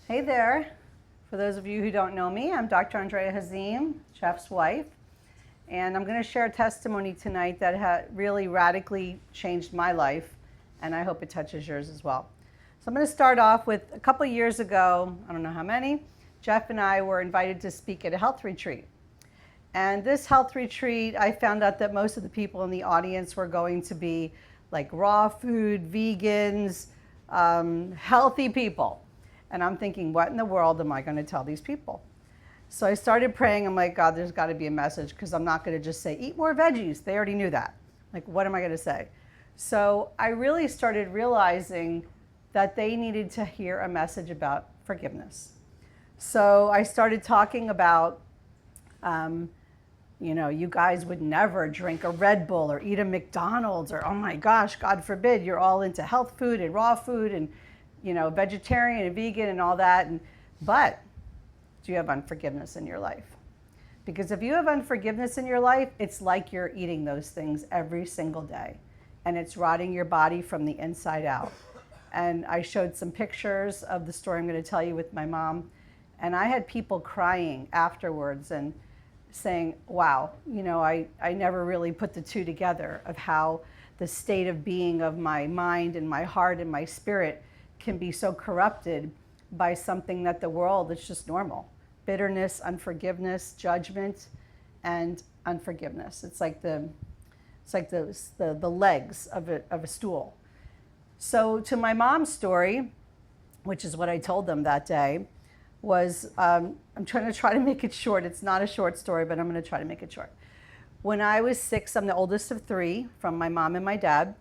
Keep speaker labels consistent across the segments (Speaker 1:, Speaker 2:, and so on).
Speaker 1: Hey there. For those of you who don't know me, I'm Dr. Andrea Hazim, Jeff's wife, and I'm going to share a testimony tonight that really radically changed my life, and I hope it touches yours as well. So I'm going to start off with a couple of years ago, I don't know how many, Jeff and I were invited to speak at a health retreat. And this health retreat, I found out that most of the people in the audience were going to be like raw food, vegans, healthy people. And I'm thinking, what in the world am I going to tell these people? So I started praying. I'm like, God, there's got to be a message, because I'm not going to just say, eat more veggies. They already knew that. Like, what am I going to say? So I really started realizing that they needed to hear a message about forgiveness. So I started talking about, you guys would never drink a Red Bull or eat a McDonald's, or, oh my gosh, God forbid, you're all into health food and raw food and vegetarian and vegan and all that. But do you have unforgiveness in your life? Because if you have unforgiveness in your life, it's like you're eating those things every single day, and it's rotting your body from the inside out. And I showed some pictures of the story I'm going to tell you with my mom, and I had people crying afterwards and saying, wow, I never really put the two together of how the state of being of my mind and my heart and my spirit can be so corrupted by something that the world is just normal. Bitterness, unforgiveness, judgment, and unforgiveness. It's like the legs of a stool. So to my mom's story, which is what I told them that day, was I'm trying to make it short. It's not a short story, but I'm going to try to make it short. When I was 6, I'm the oldest of 3 from my mom and my dad.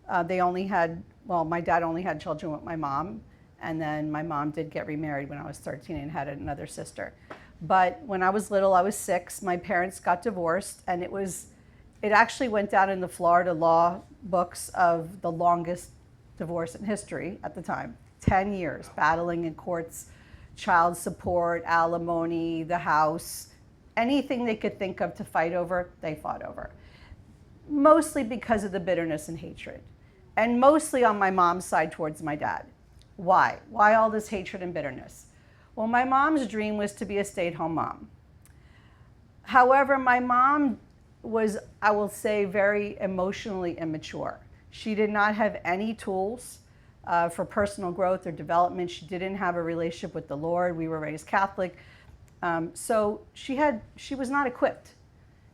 Speaker 1: My dad only had children with my mom, and then my mom did get remarried when I was 13 and had another sister. But when I was little, I was 6, my parents got divorced, and it actually went down in the Florida law books of the longest divorce in history at the time. 10 years, battling in courts, child support, alimony, the house, anything they could think of to fight over, they fought over. Mostly because of the bitterness and hatred. And mostly on my mom's side towards my dad. Why? Why all this hatred and bitterness? Well, my mom's dream was to be a stay-at-home mom. However, my mom was, I will say, very emotionally immature. She did not have any tools for personal growth or development. She didn't have a relationship with the Lord. We were raised Catholic. So she was not equipped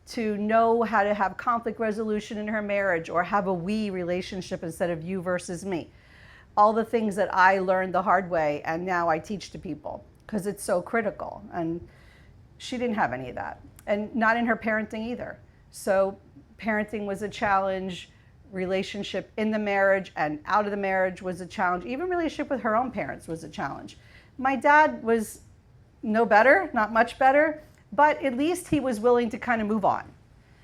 Speaker 1: to know how to have conflict resolution in her marriage, or have a we relationship instead of you versus me. All the things that I learned the hard way and now I teach to people because it's so critical. And she didn't have any of that, and not in her parenting either. So parenting was a challenge, relationship in the marriage and out of the marriage was a challenge. Even relationship with her own parents was a challenge. My dad was no better, not much better, but at least he was willing to kind of move on.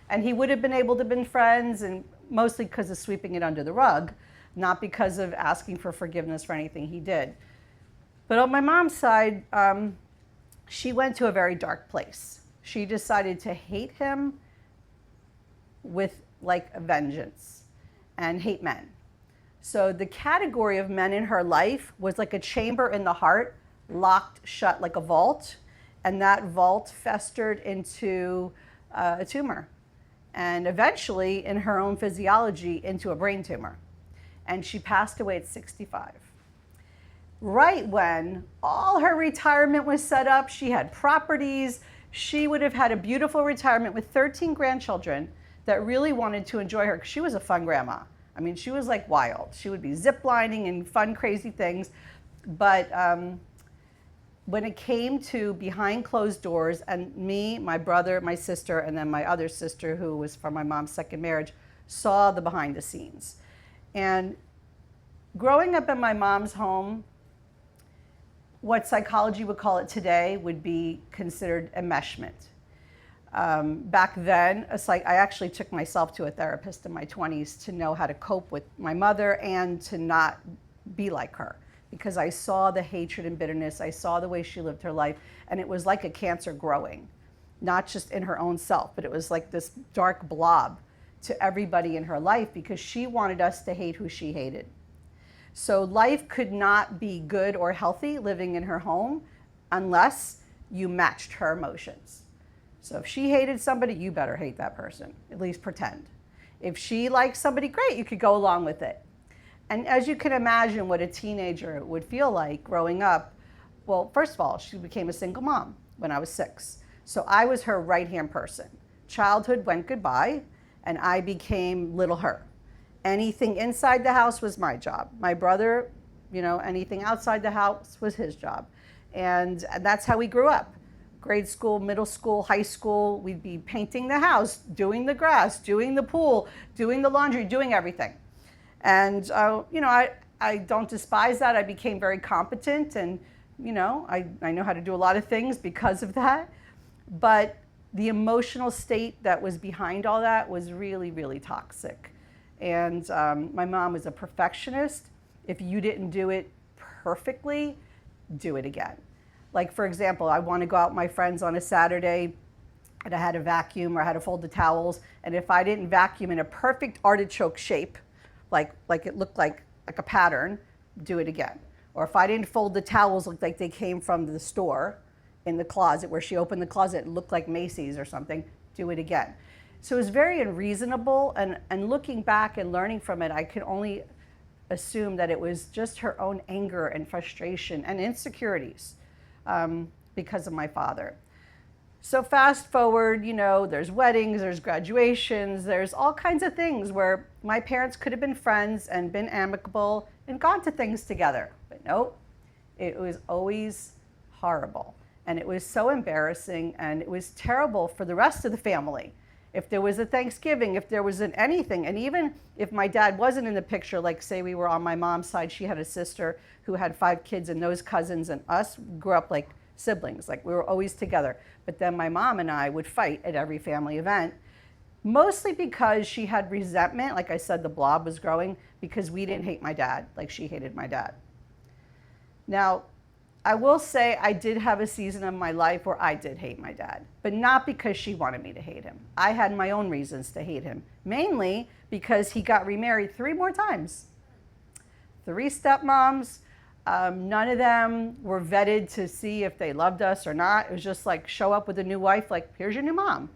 Speaker 1: And he would have been able to have been friends, and mostly because of sweeping it under the rug, not because of asking for forgiveness for anything he did. But on my mom's side, she went to a very dark place. She decided to hate him with like a vengeance and hate men. So the category of men in her life was like a chamber in the heart, locked shut like a vault. And that vault festered into a tumor, and eventually, in her own physiology, into a brain tumor. And she passed away at 65. Right when all her retirement was set up, she had properties, she would have had a beautiful retirement with 13 grandchildren that really wanted to enjoy her, because she was a fun grandma. I mean, she was like wild. She would be ziplining and fun, crazy things. But when it came to behind closed doors, and me, my brother, my sister, and then my other sister, who was from my mom's second marriage, saw the behind the scenes. And growing up in my mom's home, what psychology would call it today would be considered enmeshment. Back then, I actually took myself to a therapist in my 20s to know how to cope with my mother and to not be like her, because I saw the hatred and bitterness. I saw the way she lived her life, and it was like a cancer growing, not just in her own self, but it was like this dark blob to everybody in her life, because she wanted us to hate who she hated. So life could not be good or healthy living in her home unless you matched her emotions. So if she hated somebody, you better hate that person, at least pretend. If she liked somebody, great, you could go along with it. And as you can imagine what a teenager would feel like growing up, well, first of all, she became a single mom when I was 6. So I was her right-hand person. Childhood went goodbye, and I became little her. Anything inside the house was my job. My brother, anything outside the house was his job. And that's how we grew up. Grade school, middle school, high school, we'd be painting the house, doing the grass, doing the pool, doing the laundry, doing everything. And, I don't despise that. I became very competent, and, I know how to do a lot of things because of that. But the emotional state that was behind all that was really, really toxic. And my mom was a perfectionist. If you didn't do it perfectly, do it again. Like, for example, I want to go out with my friends on a Saturday, and I had to vacuum or I had to fold the towels. And if I didn't vacuum in a perfect artichoke shape, like it looked like a pattern, do it again. Or if I didn't fold the towels looked like they came from the store in the closet, where she opened the closet, it looked like Macy's or something, do it again. So it was very unreasonable, and looking back and learning from it, I could only assume that it was just her own anger and frustration and insecurities because of my father. So fast forward, there's weddings, there's graduations, there's all kinds of things where my parents could have been friends and been amicable and gone to things together. But nope, it was always horrible. And it was so embarrassing, and it was terrible for the rest of the family. If there was a Thanksgiving, if there was anything, and even if my dad wasn't in the picture, like say we were on my mom's side, she had a sister who had 5 kids, and those cousins and us grew up like siblings, like we were always together. But then my mom and I would fight at every family event, mostly because she had resentment. Like I said, the blob was growing because we didn't hate my dad like she hated my dad. Now, I will say I did have a season of my life where I did hate my dad, but not because she wanted me to hate him. I had my own reasons to hate him, mainly because he got remarried 3 more times. 3 stepmoms. None of them were vetted to see if they loved us or not. It was just like show up with a new wife, like, here's your new mom.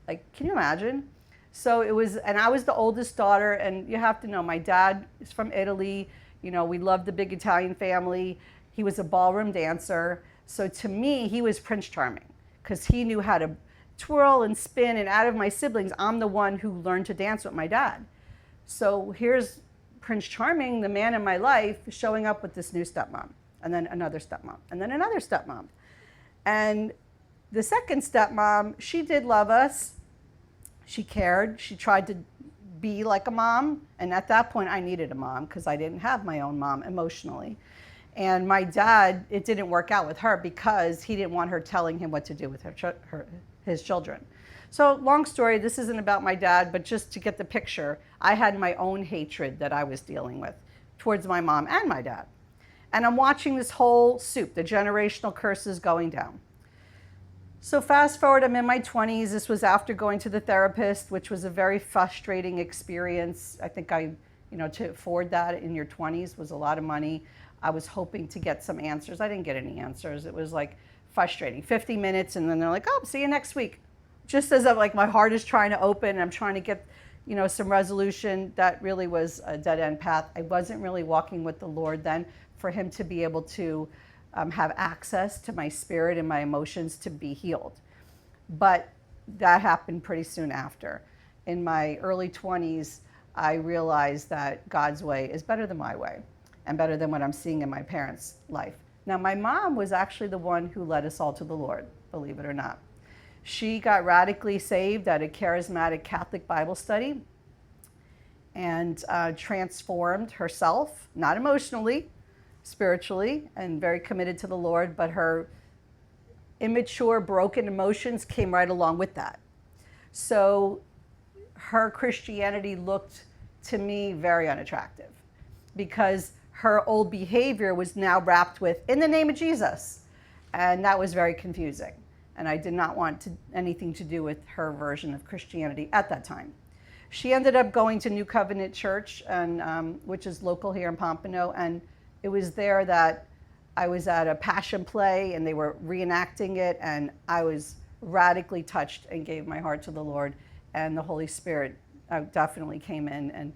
Speaker 1: Like, can you imagine? So it was, and I was the oldest daughter, and you have to know, my dad is from Italy. We loved the big Italian family. He was a ballroom dancer. So to me, he was Prince Charming because he knew how to twirl and spin, and out of my siblings, I'm the one who learned to dance with my dad. So here's Prince Charming, the man in my life, showing up with this new stepmom, and then another stepmom, and then another stepmom. And the second stepmom, she did love us. She cared. She tried to be like a mom. And at that point, I needed a mom because I didn't have my own mom emotionally. And my dad, it didn't work out with her because he didn't want her telling him what to do with his children. So long story, this isn't about my dad, but just to get the picture, I had my own hatred that I was dealing with towards my mom and my dad. And I'm watching this whole soup, the generational curses going down. So fast forward, I'm in my 20s. This was after going to the therapist, which was a very frustrating experience. I think to afford that in your 20s was a lot of money. I was hoping to get some answers. I didn't get any answers. It was like frustrating. 50 minutes, and then they're like, oh, see you next week. Just as like my heart is trying to open and I'm trying to get, some resolution, that really was a dead-end path. I wasn't really walking with the Lord then for him to be able to have access to my spirit and my emotions to be healed. But that happened pretty soon after. In my early 20s, I realized that God's way is better than my way and better than what I'm seeing in my parents' life. Now, my mom was actually the one who led us all to the Lord, believe it or not. She got radically saved at a charismatic Catholic Bible study and transformed herself, not emotionally, spiritually, and very committed to the Lord, but her immature, broken emotions came right along with that. So her Christianity looked to me very unattractive because her old behavior was now wrapped with, in the name of Jesus. And that was very confusing. And I did not want anything to do with her version of Christianity at that time. She ended up going to New Covenant Church, and which is local here in Pompano, and it was there that I was at a passion play and they were reenacting it, and I was radically touched and gave my heart to the Lord, and the Holy Spirit definitely came in, and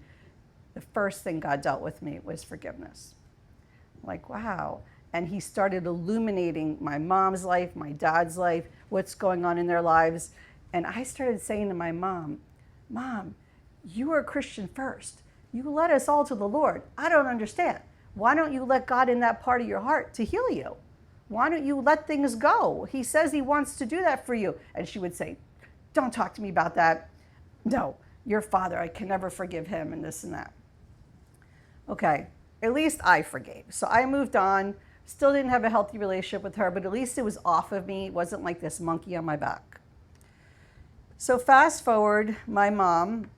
Speaker 1: the first thing God dealt with me was forgiveness. Like, wow. And he started illuminating my mom's life, my dad's life, what's going on in their lives. And I started saying to my mom, Mom, you are a Christian first. You led us all to the Lord. I don't understand. Why don't you let God in that part of your heart to heal you? Why don't you let things go? He says he wants to do that for you. And she would say, don't talk to me about that. No, your father, I can never forgive him, and this and that. Okay, at least I forgave. So I moved on. Still didn't have a healthy relationship with her, but at least it was off of me. It wasn't like this monkey on my back. So fast forward, my mom,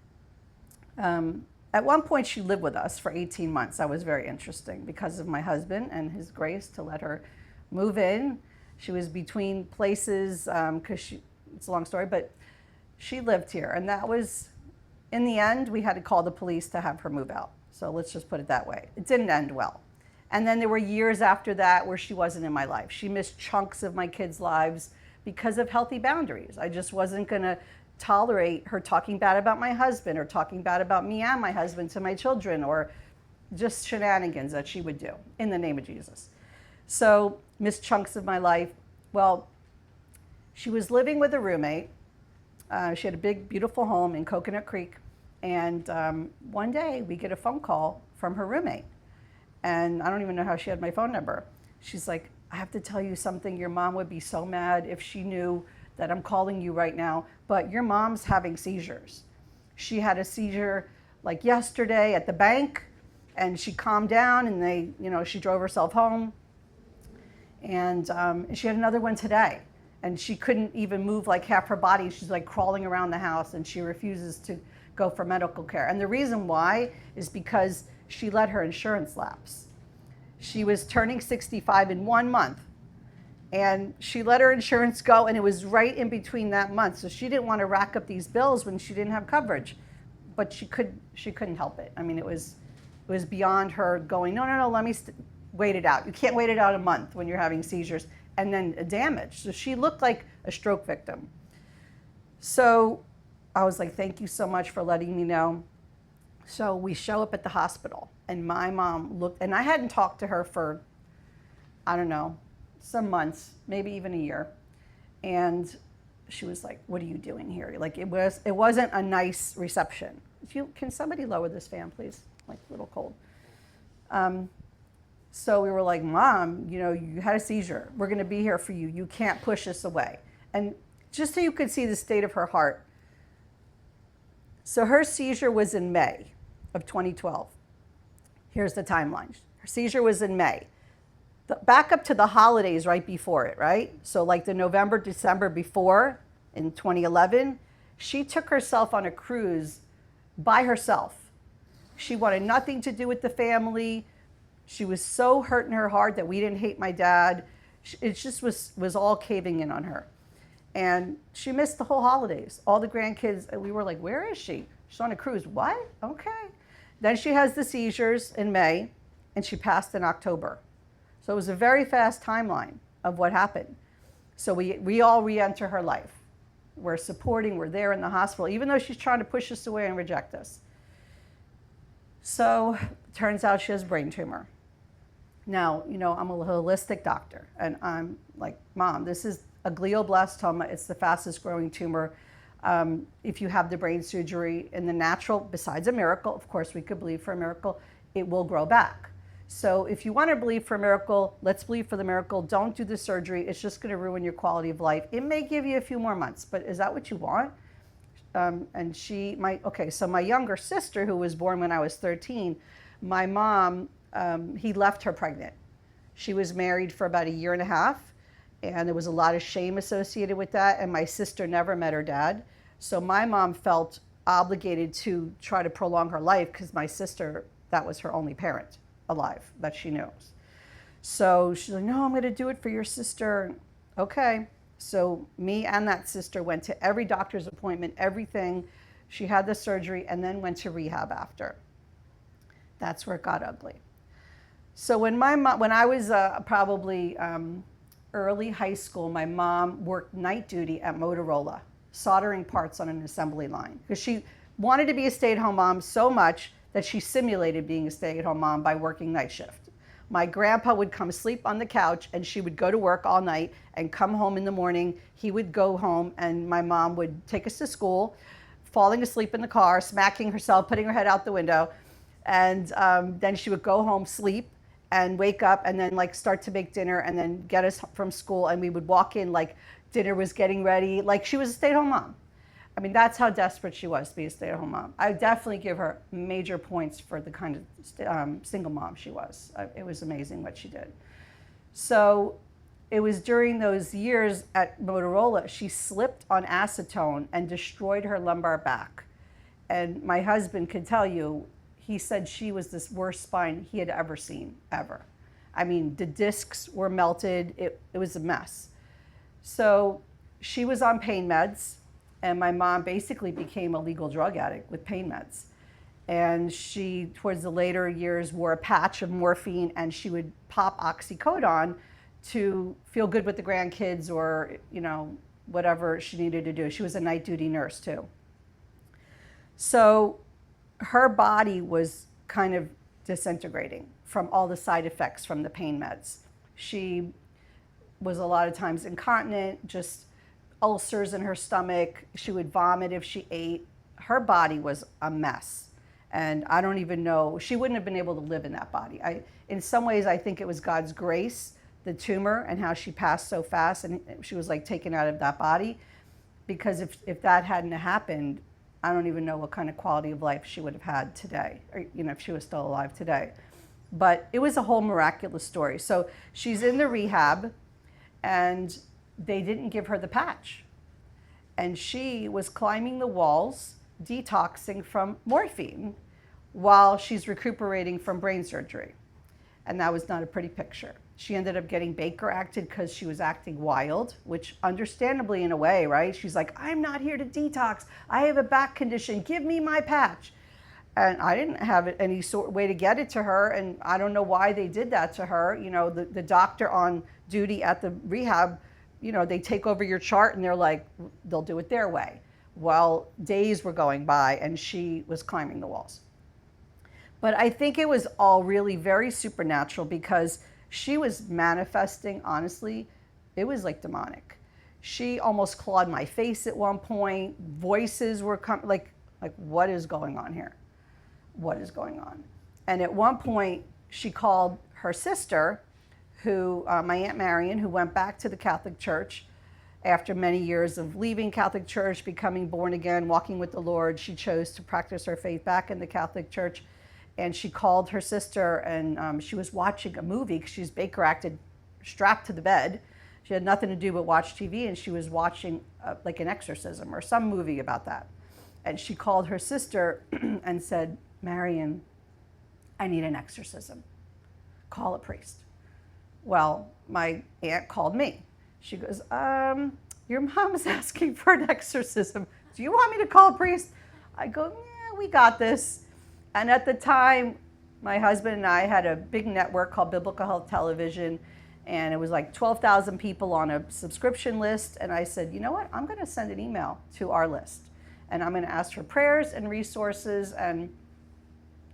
Speaker 1: at one point she lived with us for 18 months. That was very interesting because of my husband and his grace to let her move in. She was between places because it's a long story, but she lived here. And that was, in the end, we had to call the police to have her move out. So let's just put it that way. It didn't end well. And then there were years after that where she wasn't in my life. She missed chunks of my kids' lives because of healthy boundaries. I just wasn't going to tolerate her talking bad about my husband or talking bad about me and my husband to my children, or just shenanigans that she would do in the name of Jesus. So missed chunks of my life. Well, she was living with a roommate. She had a big, beautiful home in Coconut Creek. And one day we get a phone call from her roommate. And I don't even know how she had my phone number. She's like, I have to tell you something. Your mom would be so mad if she knew that I'm calling you right now, but your mom's having seizures. She had a seizure like yesterday at the bank, and she calmed down, and she drove herself home. And she had another one today, and she couldn't even move like half her body. She's like crawling around the house, and she refuses to go for medical care. And the reason why is because she let her insurance lapse. She was turning 65 in 1 month, and she let her insurance go, and it was right in between that month. So she didn't want to rack up these bills when she didn't have coverage, but she couldn't help it. I mean, it was beyond her going, no, let me wait it out. You can't wait it out a month when you're having seizures and then a damage. So she looked like a stroke victim. So I was like, thank you so much for letting me know. So we show up at the hospital, and my mom looked, and I hadn't talked to her for, I don't know, some months, maybe even a year. And she was like, what are you doing here? Like, it wasn't a nice reception. Can somebody lower this fan, please? Like, a little cold. So we were like, Mom, you had a seizure. We're going to be here for you. You can't push us away. And just so you could see the state of her heart. So her seizure was in May of 2012. Here's the timeline. Her seizure was in May. Back up to the holidays right before it, right? So like the November, December before in 2011, she took herself on a cruise by herself. She wanted nothing to do with the family. She was so hurt in her heart that we didn't hate my dad. It just was all caving in on her. And she missed the whole holidays. All the grandkids, and we were like, where is she? She's on a cruise. What? Okay. Then she has the seizures in May, and she passed in October. So it was a very fast timeline of what happened. So we all re-enter her life. We're supporting, we're there in the hospital, even though she's trying to push us away and reject us. So it turns out she has a brain tumor. Now, I'm a holistic doctor, and I'm like, Mom, this is a glioblastoma. It's the fastest growing tumor. If you have the brain surgery in the natural, besides a miracle, of course we could believe for a miracle, it will grow back. So if you want to believe for a miracle, let's believe for the miracle. Don't do the surgery. It's just going to ruin your quality of life. It may give you a few more months, but is that what you want? And so my younger sister, who was born when I was 13, my mom, he left her pregnant. She was married for about 1.5 years, and there was a lot of shame associated with that, and my sister never met her dad. So my mom felt obligated to try to prolong her life because my sister, that was her only parent alive that she knows. So she's like, no, I'm going to do it for your sister. Okay. So me and that sister went to every doctor's appointment, everything. She had the surgery and then went to rehab after. That's where it got ugly. So when I was probably early high school, my mom worked night duty at Motorola, soldering parts on an assembly line, because she wanted to be a stay-at-home mom so much that she simulated being a stay-at-home mom by working night shift. My grandpa would come sleep on the couch and she would go to work all night and come home in the morning. He would go home and my mom would take us to school, falling asleep in the car, smacking herself, putting her head out the window. And then she would go home, sleep, and wake up and then like start to make dinner and then get us from school. And we would walk in like dinner was getting ready, like she was a stay-at-home mom. I mean, that's how desperate she was to be a stay-at-home mom. I definitely give her major points for the kind of single mom she was. It was amazing what she did. So it was during those years at Motorola, she slipped on acetone and destroyed her lumbar back. And my husband could tell you, he said she was the worst spine he had ever seen, ever. I mean, the discs were melted. It was a mess. So she was on pain meds. And my mom basically became a legal drug addict with pain meds. And she, towards the later years, wore a patch of morphine and she would pop oxycodone to feel good with the grandkids or, you know, whatever she needed to do. She was a night duty nurse too. So her body was kind of disintegrating from all the side effects from the pain meds. She was a lot of times incontinent, just ulcers in her stomach. She would vomit if she ate. Her body was a mess. And I don't even know, she wouldn't have been able to live in that body. In some ways, I think it was God's grace, the tumor, and how she passed so fast and she was like taken out of that body. Because if that hadn't happened, I don't even know what kind of quality of life she would have had today, or you know, if she was still alive today. But it was a whole miraculous story. So she's in the rehab and they didn't give her the patch. And she was climbing the walls, detoxing from morphine while she's recuperating from brain surgery. And that was not a pretty picture. She ended up getting Baker acted because she was acting wild, which understandably in a way, right? She's like, I'm not here to detox. I have a back condition. Give me my patch. And I didn't have any sort of way to get it to her. And I don't know why they did that to her. You know, the doctor on duty at the rehab, you know, they take over your chart and they're like, they'll do it their way. Well, days were going by and she was climbing the walls. But I think it was all really very supernatural because she was manifesting, honestly, it was like demonic. She almost clawed my face at one point. Voices were coming, like what is going on here? What is going on? And at one point, she called her sister, who, my Aunt Marion, who went back to the Catholic Church after many years of leaving Catholic Church, becoming born again, walking with the Lord. She chose to practice her faith back in the Catholic Church. And she called her sister and she was watching a movie because she's Baker acted strapped to the bed. She had nothing to do but watch TV and she was watching like an exorcism or some movie about that. And she called her sister and said, Marion, I need an exorcism. Call a priest. Well, my aunt called me. She goes, your mom is asking for an exorcism. Do you want me to call a priest? I go, yeah, we got this. And at the time, my husband and I had a big network called Biblical Health Television, and it was like 12,000 people on a subscription list. And I said, you know what? I'm going to send an email to our list, and I'm going to ask for prayers and resources and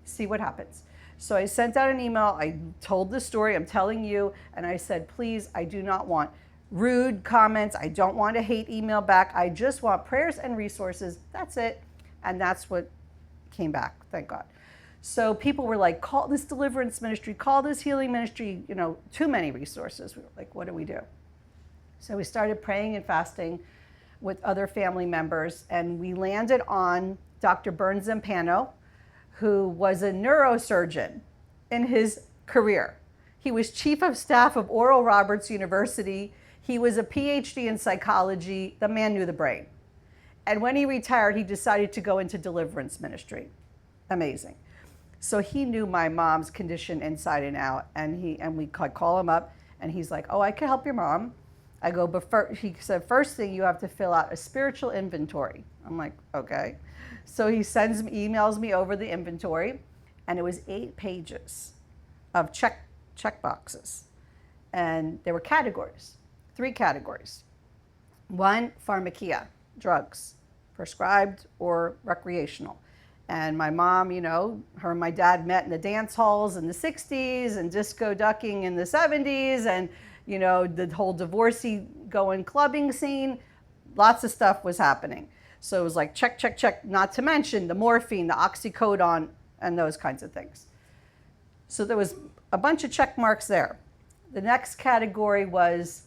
Speaker 1: see what happens. So I sent out an email. I told the story. I'm telling you. And I said, please, I do not want rude comments. I don't want a hate email back. I just want prayers and resources. That's it. And that's what came back, thank God. So people were like, call this deliverance ministry, call this healing ministry, you know, too many resources. We were like, what do we do? So we started praying and fasting with other family members, and we landed on Dr. Burns Zampano, who was a neurosurgeon in his career. He was chief of staff of Oral Roberts University. He was a PhD in psychology. The man knew the brain. And when he retired, he decided to go into deliverance ministry. Amazing. So he knew my mom's condition inside and out. And we call him up and he's like, oh, I can help your mom. I go, but he said, first thing you have to fill out a spiritual inventory. I'm like, okay. So he emails me over the inventory, and it was 8 pages of check boxes. And there were categories, 3 categories. 1, pharmakia, drugs, prescribed or recreational. And my mom, her and my dad met in the dance halls in the 60s and disco ducking in the 70s and, the whole divorcee going clubbing scene. Lots of stuff was happening. So it was like check, check, check, not to mention the morphine, the oxycodone, and those kinds of things. So there was a bunch of check marks there. The next category was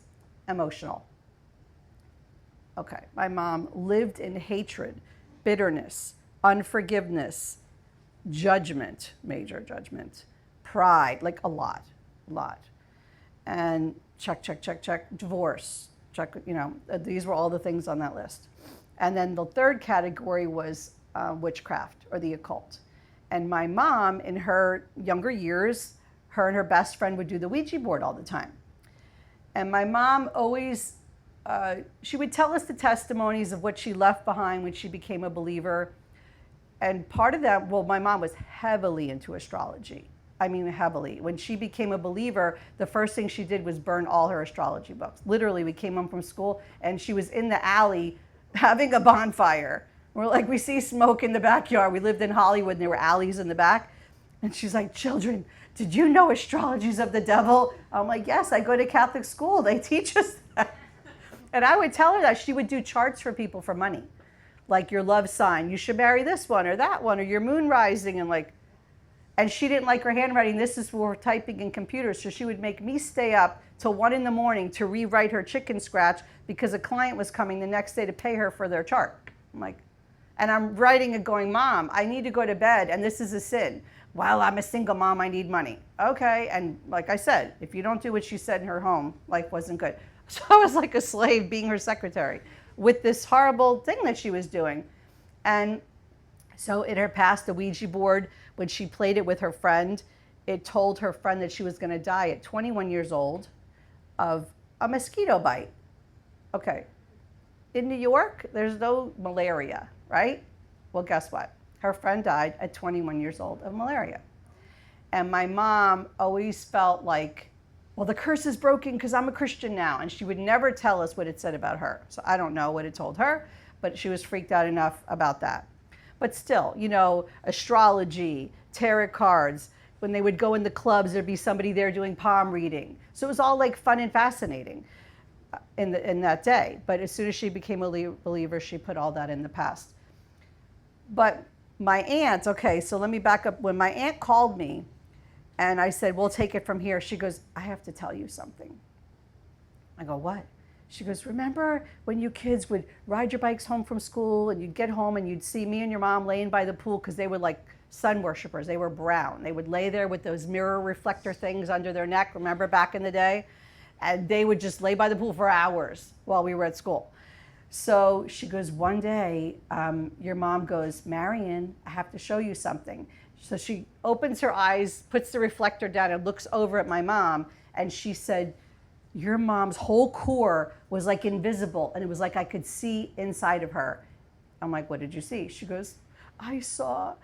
Speaker 1: emotional. Okay, my mom lived in hatred, bitterness, unforgiveness, judgment, major judgment, pride, like a lot. And check, divorce, check, these were all the things on that list. And then the third category was witchcraft or the occult. And my mom, in her younger years, her and her best friend would do the Ouija board all the time. And my mom always, she would tell us the testimonies of what she left behind when she became a believer. And part of that, my mom was heavily into astrology. I mean, heavily. When she became a believer, the first thing she did was burn all her astrology books. Literally, we came home from school and she was in the alley having a bonfire. We're like, we see smoke in the backyard. We lived in Hollywood and there were alleys in the back. And she's like, children, did you know astrology's of the devil? I'm like, yes, I go to Catholic school. They teach us that. And I would tell her that she would do charts for people for money. Like your love sign, you should marry this one or that one, or your moon rising, and she didn't like her handwriting. This is for typing in computers, so she would make me stay up till 1 a.m. to rewrite her chicken scratch because a client was coming the next day to pay her for their chart. I'm like, and I'm writing it going, Mom, I need to go to bed, and this is a sin. Well, I'm a single mom, I need money. Okay, and like I said, if you don't do what she said in her home, life wasn't good. So I was like a slave being her secretary with this horrible thing that she was doing. And so in her past, the Ouija board, when she played it with her friend, it told her friend that she was going to die at 21 years old of a mosquito bite. Okay, in New York, there's no malaria, right? Well, guess what? Her friend died at 21 years old of malaria. And my mom always felt like, well, the curse is broken because I'm a Christian now. And she would never tell us what it said about her. So I don't know what it told her, but she was freaked out enough about that. But still, astrology, tarot cards, when they would go in the clubs, there'd be somebody there doing palm reading. So it was all like fun and fascinating in that day. But as soon as she became a believer, she put all that in the past. But my aunt, okay, so let me back up. When my aunt called me and I said, we'll take it from here, she goes, I have to tell you something. I go, what? She goes, remember when you kids would ride your bikes home from school and you'd get home and you'd see me and your mom laying by the pool because they were like sun worshipers. They were brown. They would lay there with those mirror reflector things under their neck, remember back in the day? And they would just lay by the pool for hours while we were at school. So she goes, one day, your mom goes, Marion, I have to show you something. So she opens her eyes, puts the reflector down and looks over at my mom. And she said, your mom's whole core was like invisible. And it was like I could see inside of her. I'm like, what did you see? She goes, I saw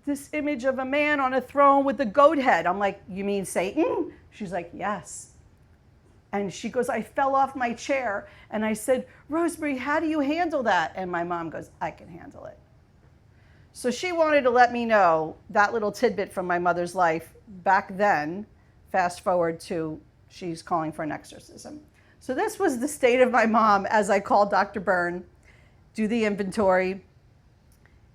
Speaker 1: this image of a man on a throne with a goat head. I'm like, you mean Satan? She's like, yes. And she goes, I fell off my chair. And I said, Rosemary, how do you handle that? And my mom goes, I can handle it. So she wanted to let me know that little tidbit from my mother's life back then. Fast forward to she's calling for an exorcism. So this was the state of my mom as I called Dr. Byrne, do the inventory,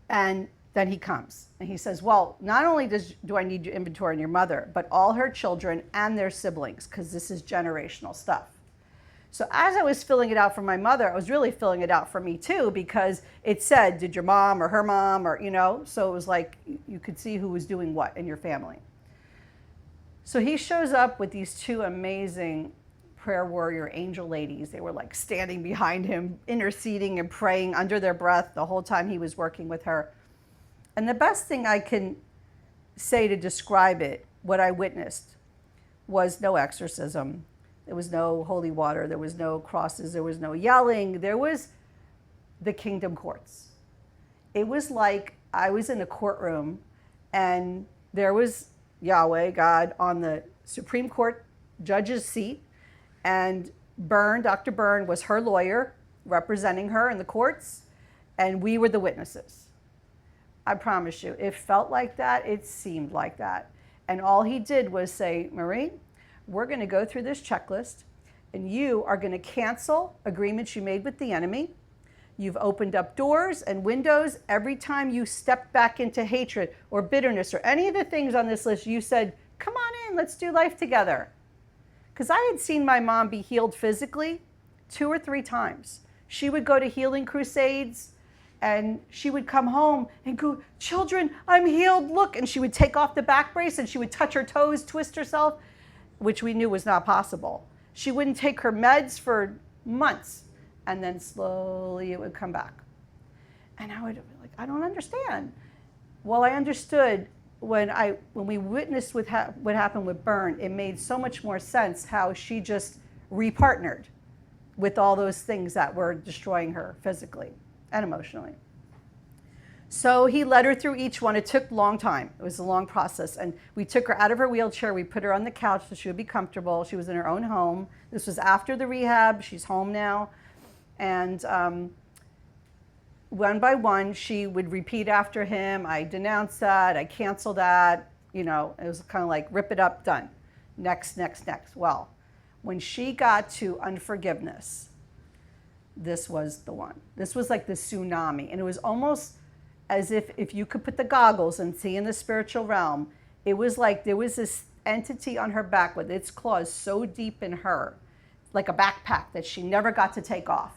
Speaker 1: and then he comes. And he says, well, not only do I need your inventory on your mother, but all her children and their siblings, because this is generational stuff. So as I was filling it out for my mother, I was really filling it out for me too, because it said, did your mom or her mom or, so it was like you could see who was doing what in your family. So he shows up with these 2 amazing prayer warrior angel ladies. They were like standing behind him, interceding and praying under their breath the whole time he was working with her. And the best thing I can say to describe it, what I witnessed, was no exorcism, There was no holy water. There was no crosses. There was no yelling. There was the kingdom courts. It was like I was in a courtroom and there was Yahweh, God, on the Supreme Court judge's seat, and Dr. Byrne was her lawyer representing her in the courts, and we were the witnesses. I promise you, it felt like that. It seemed like that. And all he did was say, Marie, we're going to go through this checklist, and you are going to cancel agreements you made with the enemy. You've opened up doors and windows every time you stepped back into hatred or bitterness or any of the things on this list. You said, come on in, let's do life together. Because I had seen my mom be healed physically 2 or 3 times. She would go to healing crusades and she would come home and go, children, I'm healed, look. And she would take off the back brace and she would touch her toes, twist herself, which we knew was not possible. She wouldn't take her meds for months. And then slowly it would come back. And I would be like, I don't understand. Well, I understood when we witnessed what happened with Byrne. It made so much more sense how she just repartnered with all those things that were destroying her physically and emotionally. So he led her through each one. It took a long time. It was a long process. And we took her out of her wheelchair. We put her on the couch so she would be comfortable. She was in her own home. This was after the rehab. She's home now. And one by one, she would repeat after him, I denounce that, I cancel that. You know, it was kind of like, rip it up, done. Next, next, next. Well, when she got to unforgiveness, this was the one. This was like the tsunami. And it was almost as if you could put the goggles and see in the spiritual realm, it was like there was this entity on her back with its claws so deep in her, like a backpack that she never got to take off.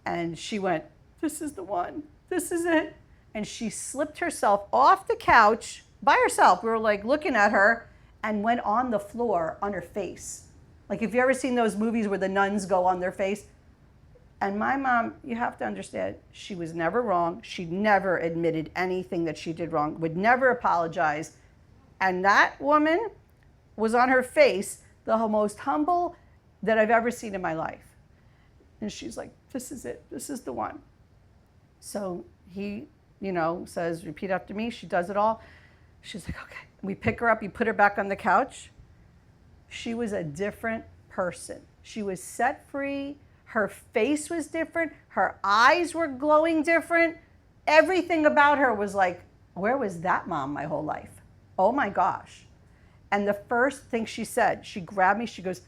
Speaker 1: And she went, this is the one, this is it. And she slipped herself off the couch by herself. We were like looking at her and went on the floor on her face. Like if you ever seen those movies where the nuns go on their face. And my mom, you have to understand, she was never wrong. She never admitted anything that she did wrong, would never apologize. And that woman was on her face, the most humble that I've ever seen in my life. And she's like, this is it. This is the one. So he, says, repeat after me. She does it all. She's like, okay. We pick her up. You put her back on the couch. She was a different person. She was set free. Her face was different. Her eyes were glowing different. Everything about her was like, where was that mom my whole life? Oh my gosh. And the first thing she said, she grabbed me. She goes,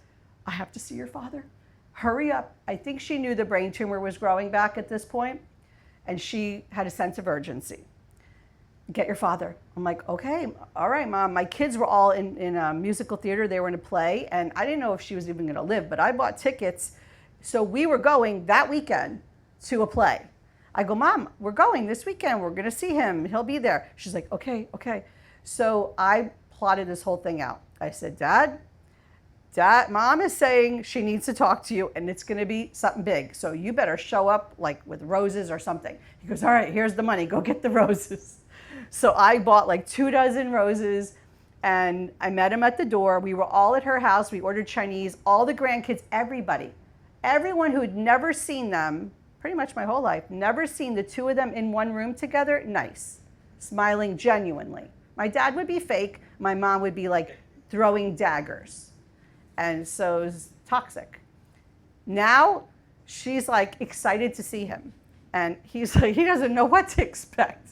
Speaker 1: I have to see your father. Hurry up. I think she knew the brain tumor was growing back at this point, and she had a sense of urgency. Get your father. I'm like, okay, all right, Mom. My kids were all in a musical theater. They were in a play, and I didn't know if she was even going to live, but I bought tickets. So we were going that weekend to a play. I go, Mom, we're going this weekend. We're going to see him. He'll be there. She's like, okay. So I plotted this whole thing out. I said, Dad, Mom is saying she needs to talk to you, and it's going to be something big. So you better show up like with roses or something. He goes, all right, here's the money. Go get the roses. So I bought like 24 roses, and I met him at the door. We were all at her house. We ordered Chinese, all the grandkids, everybody. Everyone who'd never seen them, pretty much my whole life, never seen the two of them in one room together, nice, smiling genuinely. My dad would be fake. My mom would be like throwing daggers. And so it was toxic. Now she's like excited to see him. And he's like, he doesn't know what to expect.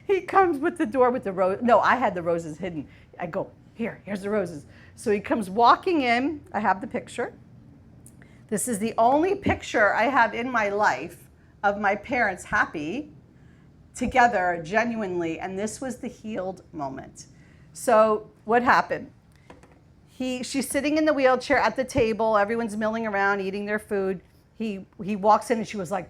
Speaker 1: He comes with the door with the rose. No, I had the roses hidden. I go, here's the roses. So he comes walking in. I have the picture. This is the only picture I have in my life of my parents happy together genuinely. And this was the healed moment. So what happened? She's sitting in the wheelchair at the table. Everyone's milling around, eating their food. He walks in and she was like,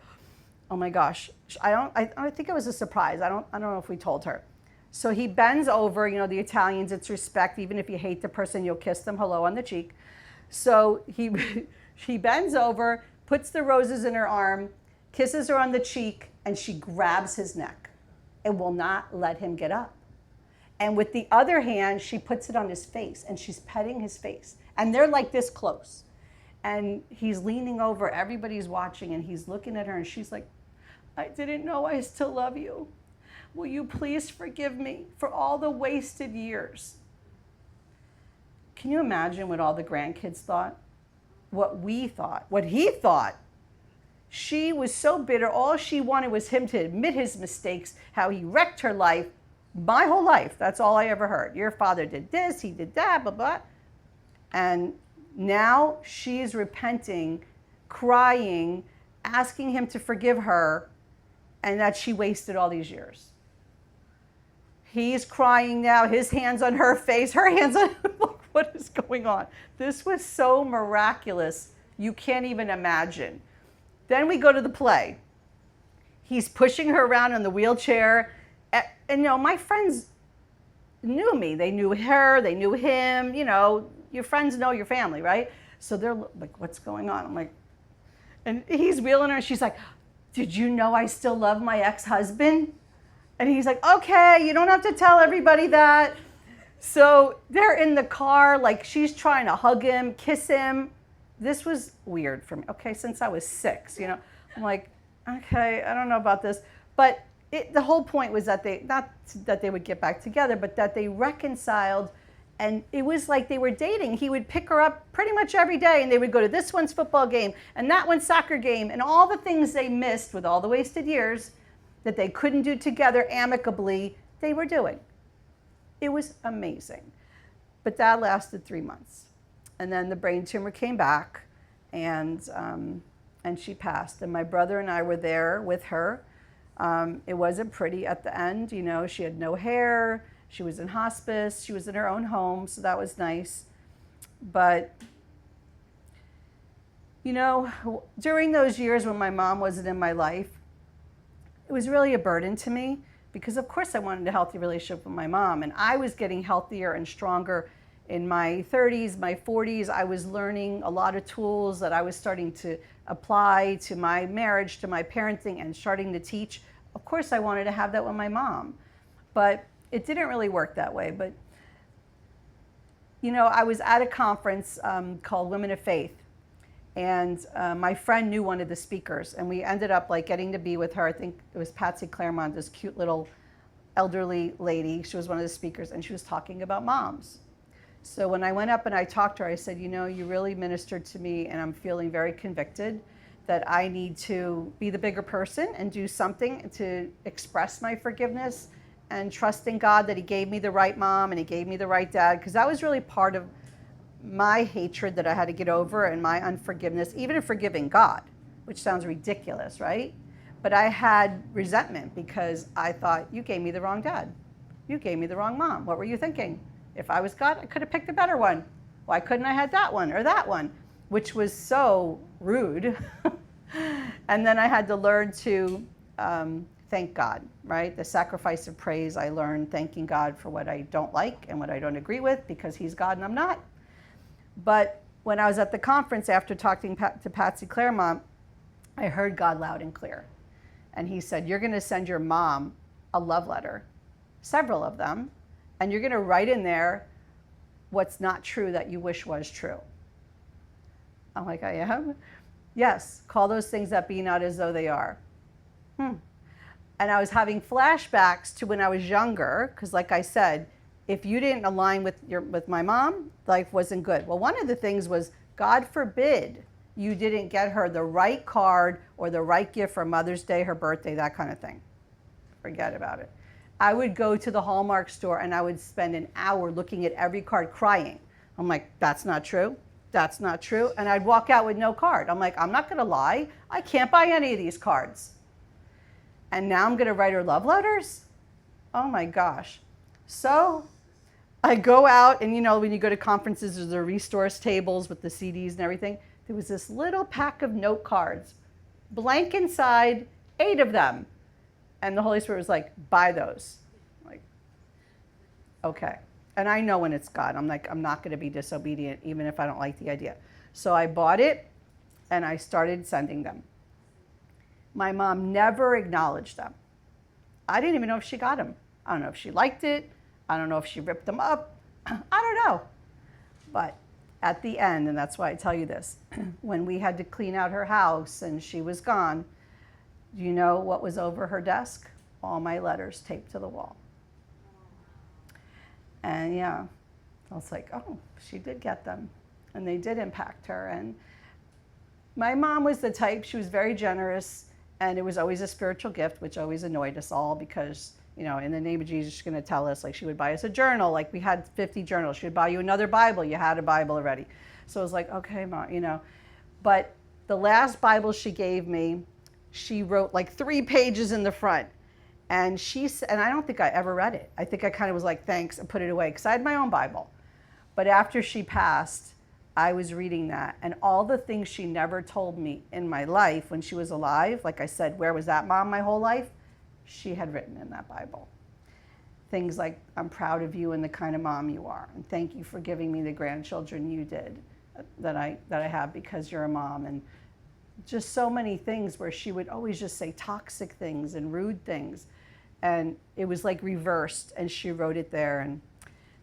Speaker 1: oh my gosh. I think it was a surprise. I don't know if we told her. So he bends over, the Italians, it's respect. Even if you hate the person, you'll kiss them hello on the cheek. So she bends over, puts the roses in her arm, kisses her on the cheek, and she grabs his neck and will not let him get up. And with the other hand, she puts it on his face and she's petting his face. And they're like this close. And he's leaning over, everybody's watching, and he's looking at her and she's like, I didn't know I still love you. Will you please forgive me for all the wasted years? Can you imagine what all the grandkids thought? What we thought, what he thought. She was so bitter. All she wanted was him to admit his mistakes, how he wrecked her life, my whole life. That's all I ever heard. Your father did this, he did that, blah, blah. And now she's repenting, crying, asking him to forgive her, and that she wasted all these years. He's crying now, his hands on her face, her hands on what is going on? This was so miraculous, you can't even imagine. Then we go to the play. He's pushing her around in the wheelchair. And you know, my friends knew me. They knew her, they knew him. You know, your friends know your family, right? So they're like, what's going on? I'm like, and he's wheeling her and she's like, did you know I still love my ex-husband? And he's like, okay, you don't have to tell everybody that. So they're in the car, like she's trying to hug him, kiss him. This was weird for me. Okay, since I was 6, you know, I'm like, okay, I don't know about this. But the whole point was that not that they would get back together, but that they reconciled. And it was like they were dating. He would pick her up pretty much every day, and they would go to this one's football game and that one's soccer game, and all the things they missed with all the wasted years that they couldn't do together amicably, they were doing. It was amazing. But that lasted 3 months. And then the brain tumor came back, and she passed. And my brother and I were there with her. It wasn't pretty at the end. You know, she had no hair. She was in hospice. She was in her own home, so that was nice. But, you know, during those years when my mom wasn't in my life, it was really a burden to me because, of course, I wanted a healthy relationship with my mom. And I was getting healthier and stronger in my 30s, my 40s. I was learning a lot of tools that I was starting to apply to my marriage, to my parenting, and starting to teach. Of course, I wanted to have that with my mom. But it didn't really work that way. But, you know, I was at a conference called Women of Faith. And my friend knew one of the speakers, and we ended up like getting to be with her. I think it was Patsy Claremont, this cute little elderly lady. She was one of the speakers, and she was talking about moms. So when I went up and I talked to her, I said, you know, you really ministered to me, and I'm feeling very convicted that I need to be the bigger person and do something to express my forgiveness and trust in God that he gave me the right mom and he gave me the right dad, because that was really part of my hatred that I had to get over and my unforgiveness, even in forgiving God, which sounds ridiculous, right? But I had resentment because I thought, you gave me the wrong dad. You gave me the wrong mom. What were you thinking? If I was God, I could have picked a better one. Why couldn't I have that one or that one? Which was so rude. And then I had to learn to thank God, right? The sacrifice of praise. I learned thanking God for what I don't like and what I don't agree with because he's God and I'm not. But when I was at the conference after talking to Patsy Claremont, I heard God loud and clear. And he said, you're going to send your mom a love letter, several of them, and you're going to write in there what's not true that you wish was true. I'm like, I am? Yes, call those things that be not as though they are. And I was having flashbacks to when I was younger, because like I said, if you didn't align with my mom, life wasn't good. Well, one of the things was, God forbid you didn't get her the right card or the right gift for Mother's Day, her birthday, that kind of thing. Forget about it. I would go to the Hallmark store and I would spend an hour looking at every card crying. I'm like, that's not true. That's not true. And I'd walk out with no card. I'm like, I'm not going to lie. I can't buy any of these cards. And now I'm going to write her love letters? Oh my gosh. So I go out, and you know, when you go to conferences, there's the resource tables with the CDs and everything. There was this little pack of note cards, blank inside, 8 of them. And the Holy Spirit was like, buy those. I'm like, okay. And I know when it's God. I'm like, I'm not going to be disobedient, even if I don't like the idea. So I bought it, and I started sending them. My mom never acknowledged them. I didn't even know if she got them. I don't know if she liked it. I don't know if she ripped them up. I don't know. But at the end, and that's why I tell you this, when we had to clean out her house and she was gone, do you know what was over her desk? All my letters taped to the wall. And yeah, I was like, oh, she did get them. And they did impact her. And my mom was the type, she was very generous, and it was always a spiritual gift, which always annoyed us all because, you know, in the name of Jesus, she's going to tell us, like, she would buy us a journal. Like, we had 50 journals. She would buy you another Bible. You had a Bible already. So it was like, okay, Mom, you know. But the last Bible she gave me, she wrote like 3 pages in the front. And and I don't think I ever read it. I think I kind of was like, thanks, and put it away, because I had my own Bible. But after she passed, I was reading that, and all the things she never told me in my life when she was alive, like I said, where was that, Mom, my whole life? She had written in that Bible. Things like, I'm proud of you and the kind of mom you are, and thank you for giving me the grandchildren you did, that I have because you're a mom, and just so many things where she would always just say toxic things and rude things, and it was like reversed, and she wrote it there, and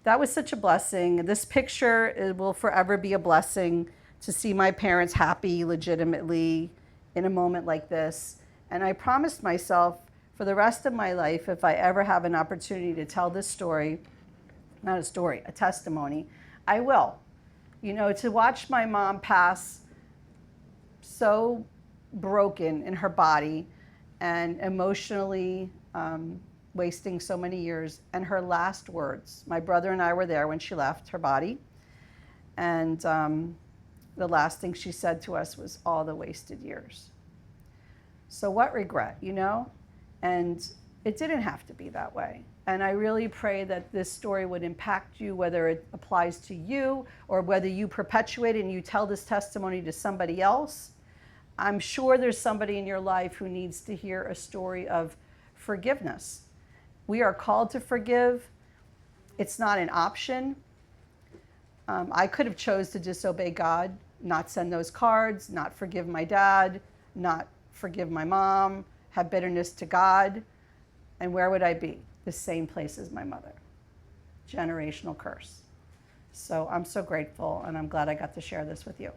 Speaker 1: that was such a blessing. This picture, it will forever be a blessing to see my parents happy legitimately in a moment like this. And I promised myself for the rest of my life, if I ever have an opportunity to tell this story, not a story, a testimony, I will. You know, to watch my mom pass so broken in her body and emotionally wasting so many years, and her last words, my brother and I were there when she left her body, and the last thing she said to us was, all the wasted years. So what regret, you know? And it didn't have to be that way. And I really pray that this story would impact you, whether it applies to you or whether you perpetuate it and you tell this testimony to somebody else. I'm sure there's somebody in your life who needs to hear a story of forgiveness. We are called to forgive. It's not an option. I could have chose to disobey God, not send those cards, not forgive my dad, not forgive my mom, have bitterness to God. And where would I be? The same place as my mother. Generational curse. So I'm so grateful, and I'm glad I got to share this with you.